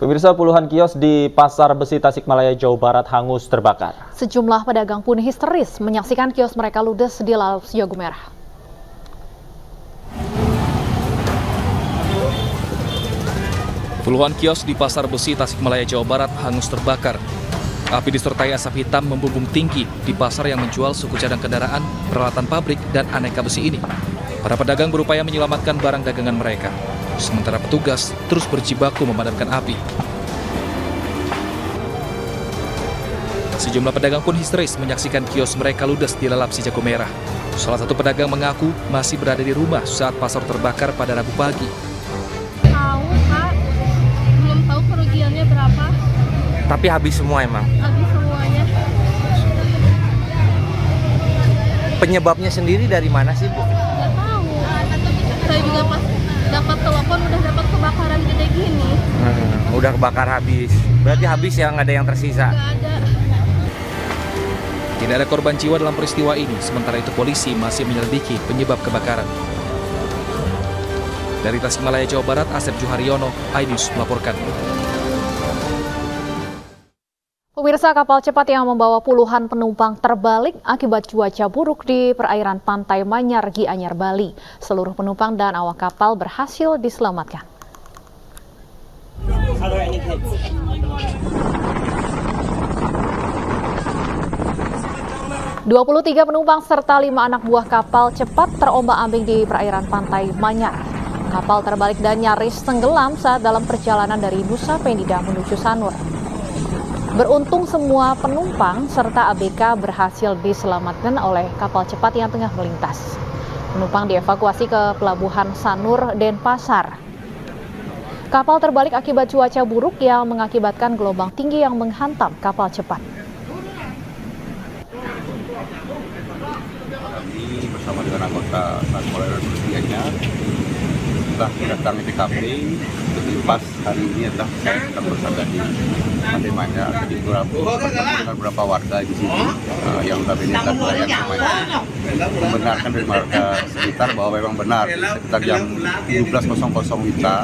Pemirsa, puluhan kios di Pasar Besi Tasikmalaya, Jawa Barat hangus terbakar. Sejumlah pedagang pun histeris menyaksikan kios mereka ludes di lalap jago merah. Puluhan kios di Pasar Besi Tasikmalaya, Jawa Barat hangus terbakar. Api disertai asap hitam membumbung tinggi di pasar yang menjual suku cadang kendaraan, peralatan pabrik, dan aneka besi ini. Para pedagang berupaya menyelamatkan barang dagangan mereka. Sementara petugas terus berjibaku memadamkan api. Sejumlah pedagang pun histeris menyaksikan kios mereka ludes dilalap si jago merah. Salah satu pedagang mengaku masih berada di rumah saat pasar terbakar pada Rabu pagi. Tahu, Pak. Belum tahu kerugiannya berapa. Tapi habis semua emang? Habis semuanya. Penyebabnya sendiri dari mana sih, Bu? Nggak tahu. Saya juga pas dapat telepon udah dapat kebakaran gede gini. Udah kebakar habis. Berarti habis ya, nggak ada yang tersisa? Nggak ada. Tidak ada korban jiwa dalam peristiwa ini, sementara itu polisi masih menyelidiki penyebab kebakaran. Dari Tasikmalaya, Jawa Barat, Asep Juharyono, iNews melaporkan. Pemirsa, kapal cepat yang membawa puluhan penumpang terbalik akibat cuaca buruk di perairan pantai Manyar, Gianyar, Bali. Seluruh penumpang dan awak kapal berhasil diselamatkan. 23 penumpang serta 5 anak buah kapal cepat terombang-ambing di perairan pantai Manyar. Kapal terbalik dan nyaris tenggelam saat dalam perjalanan dari Nusa Penida menuju Sanur. Beruntung semua penumpang serta ABK berhasil diselamatkan oleh kapal cepat yang tengah melintas. Penumpang dievakuasi ke pelabuhan Sanur, Denpasar. Kapal terbalik akibat cuaca buruk yang mengakibatkan gelombang tinggi yang menghantam kapal cepat. Kami bersama dengan anggota Satpol Gianyar telah mendatangi TKP. Jadi pas hari ini adalah saya sedang bersada di Pantai Manyar. Jadi beberapa warga di sini yang notabene nelayan Manyar membenarkan dari warga sekitar bahwa memang benar sekitar jam 17.00 WITA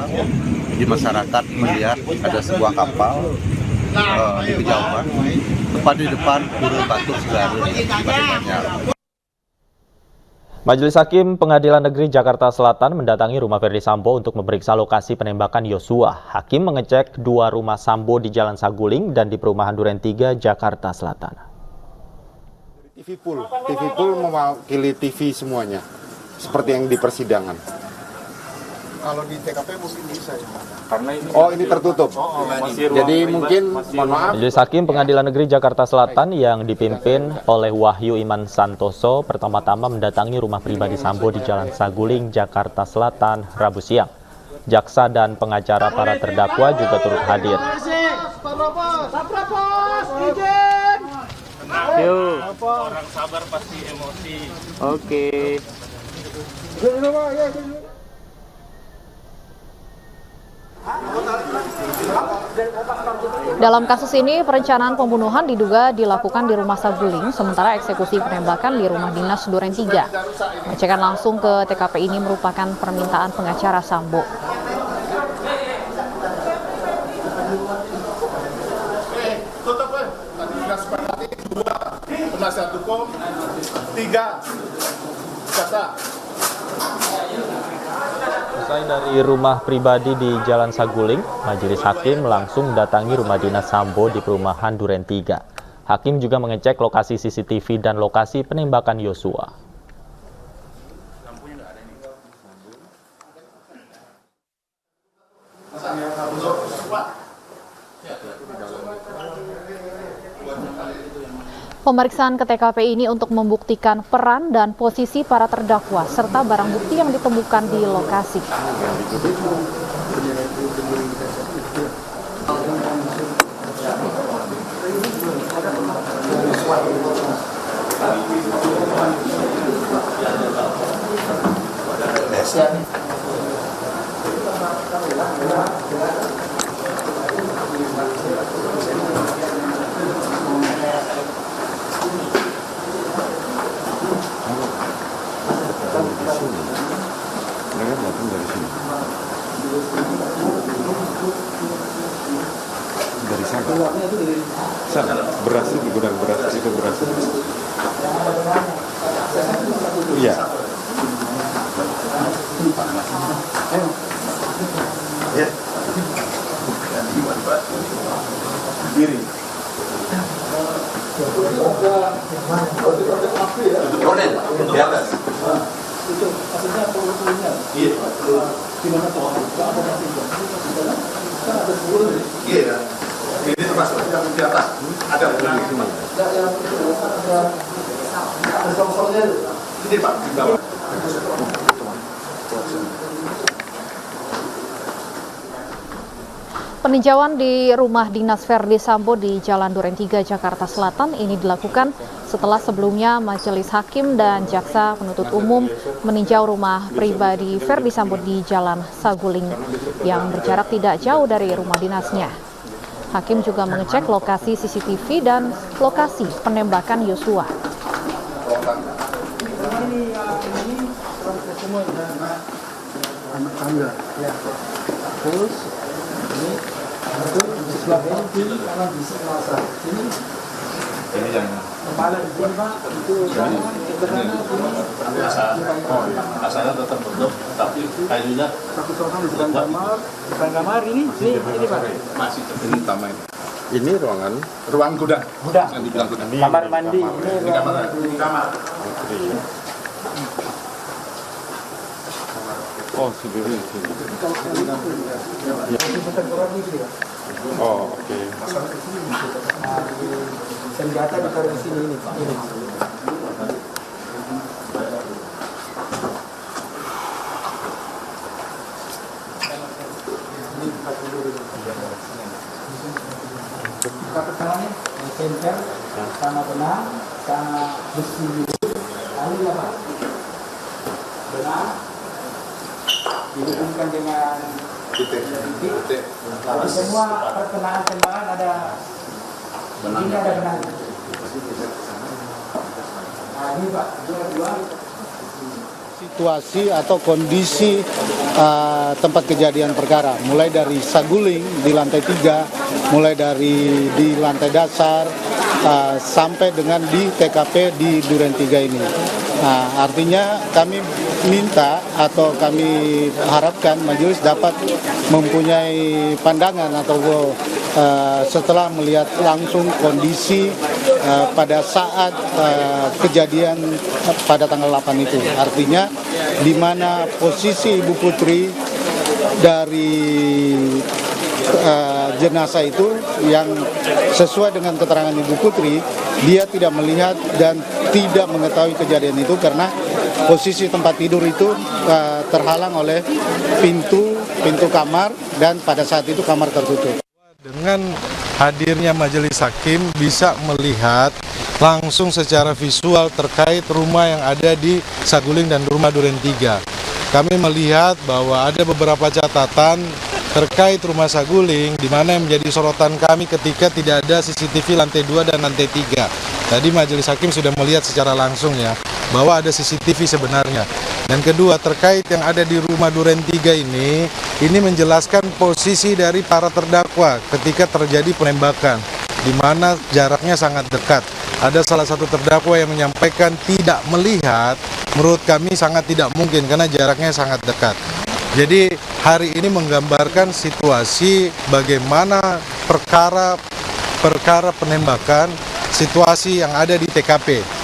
di masyarakat melihat ada sebuah kapal di kejauhan tepat di depan Pura Batu Segaru di Pantai Manyar. Majelis Hakim Pengadilan Negeri Jakarta Selatan mendatangi rumah Ferdy Sambo untuk memeriksa lokasi penembakan Yosua. Hakim mengecek 2 rumah Sambo di Jalan Saguling dan di Perumahan Duren 3, Jakarta Selatan. TV Pool mewakili TV semuanya, seperti yang di persidangan. Kalau di TKP mungkin bisa ya? Karena ini tertutup. Jadi mungkin, mohon maaf. Majelis Hakim Pengadilan Negeri Jakarta Selatan yang dipimpin oleh Wahyu Iman Santoso pertama-tama mendatangi rumah pribadi Sambo di Jalan Saguling, Jakarta Selatan, Rabu siang. Jaksa dan pengacara para terdakwa juga turut hadir. Orang sabar pasti emosi. Oke. Dalam kasus ini, perencanaan pembunuhan diduga dilakukan di rumah Saguling, sementara eksekusi penembakan di rumah dinas Duren 3. Pengecekan langsung ke TKP ini merupakan permintaan pengacara Sambo. Penasihat hukum 3 jaksa. Selesai dari rumah pribadi di Jalan Saguling, Majelis Hakim langsung mendatangi rumah dinas Sambo di Perumahan Duren 3. Hakim juga mengecek lokasi CCTV dan lokasi penembakan Yosua. Pemeriksaan ke TKP ini untuk membuktikan peran dan posisi para terdakwa serta barang bukti yang ditemukan di lokasi. Mereka datang dari sini. Dari sana. Sana. Beras itu gudang beras itu beras. Iya. Ya. Kiri. Di atas. Iya. Ini termasuk yang di atas. Ada ini Pak, di bawah. Peninjauan di rumah dinas Verdi Sambo di Jalan Duren 3, Jakarta Selatan ini dilakukan setelah sebelumnya Majelis Hakim dan Jaksa Penuntut Umum meninjau rumah pribadi Verdi Sambo di Jalan Saguling yang berjarak tidak jauh dari rumah dinasnya. Hakim juga mengecek lokasi CCTV dan lokasi penembakan Yosua. Ini yang kepala di sini Pak, itu sederhana asalnya tetap bentuk, tapi kayunya bukan kamar ini Pak. masih ini utama ini. Ini ruang gudang. Yang dibilang gudang. Kamar mandi. Ini kamar. Ini kamar. Oh, sendiri. Oh, oke. Senjata ditaruh di sini ini Pak. Ini. Pertanyaannya senter sama benang sama besi lalu ya Pak, benang dihubungkan dengan titik. Tapi semua perkenaan tembakan ada ini ada benang. Nah ini Pak, dua. Situasi atau kondisi tempat kejadian perkara, mulai dari Saguling di lantai 3, mulai dari di lantai dasar sampai dengan di TKP di Duren 3 ini. Nah, artinya kami minta atau kami harapkan majelis dapat mempunyai pandangan atau setelah melihat langsung kondisi pada saat kejadian pada tanggal 8 itu. Artinya di mana posisi Ibu Putri dari jenazah itu yang sesuai dengan keterangan Ibu Putri, dia tidak melihat dan tidak mengetahui kejadian itu karena posisi tempat tidur itu terhalang oleh pintu kamar dan pada saat itu kamar tertutup. Dengan hadirnya majelis hakim bisa melihat langsung secara visual terkait rumah yang ada di Saguling dan rumah Duren 3. Kami melihat bahwa ada beberapa catatan terkait rumah Saguling di mana yang menjadi sorotan kami ketika tidak ada CCTV lantai 2 dan lantai 3. Tadi majelis hakim sudah melihat secara langsung ya bahwa ada CCTV sebenarnya. Dan kedua, terkait yang ada di rumah Duren 3 ini menjelaskan posisi dari para terdakwa ketika terjadi penembakan, di mana jaraknya sangat dekat. Ada salah satu terdakwa yang menyampaikan tidak melihat, menurut kami sangat tidak mungkin karena jaraknya sangat dekat. Jadi hari ini menggambarkan situasi bagaimana perkara penembakan, situasi yang ada di TKP.